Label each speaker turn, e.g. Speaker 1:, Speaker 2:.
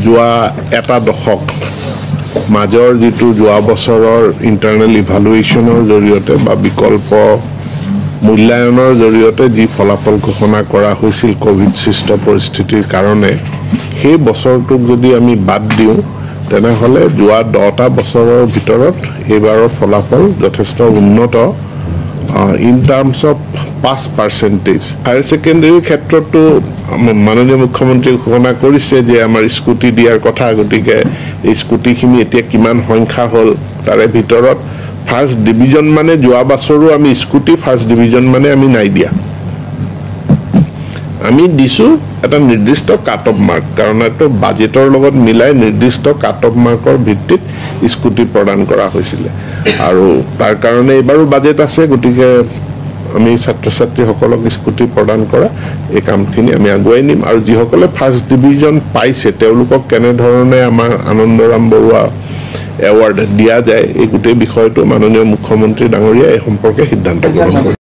Speaker 1: যোৱা এটা দশক মাজৰ যেটো যোৱা বছৰৰ ইন্টাৰনেল ইভালুৱেশ্যনৰ জৰিয়তে বা বিকল্প মূল্যায়নৰ জৰিয়তে যি ফলাফল ঘোষণা কৰা হৈছিল কোভিড সৃষ্ট পৰিস্থিতিৰ কাৰণে সেই বছৰটোক যদি আমি বাদ দিও তেনেহলে যোৱা 10টা বছৰৰ ভিতৰত এবাৰৰ ফলাফল যথেষ্ট উন্নত in terms of pass percentage. Higher secondary ক্ষেত্ৰটো মাননীয় মুখ্যমন্ত্ৰী ঘোষণা কৰিছে যে আমাৰ স্কুটি দিয়াৰ কথা গতিকে এই স্কুটিখিনি এতিয়া কিমান সংখ্যা হ'ল তাৰে ভিতৰত ফাৰ্স্ট ডিভিজন মানে যোৱা বছৰো আমি স্কুটি ফাৰ্স্ট ডিভিজন মানে আমি নাই দিয়া আমি দিছো এটা নিৰ্দিষ্ট কাট অফ মাৰ্ক কাৰণ এটো বাজেটৰ লগত মিলাই নিৰ্দিষ্ট কাট অফ মাৰ্কৰ ভিত্তিত স্কুটি প্ৰদান কৰা হৈছিল আৰু তাৰ কাৰণে এবাৰো বাজেট আছে গতিকে আমি ছাত্ৰ ছাত্ৰী সকলক স্কুটি প্ৰদান কৰা এই কামখিনি আমি আগুৱাই নিম আৰু যিসকলে ফাৰ্স্ট ডিভিজন পাইছে তেওঁলোকক কেনে ধৰণে আমাৰ আনন্দৰাম বৰুৱা এৱাৰ্ড দিয়া যায় এই গোটেই বিষয়টো মাননীয় মুখ্যমন্ত্ৰী ডাঙৰীয়া এই সম্পৰ্কে সিদ্ধান্ত গ্ৰহণ কৰে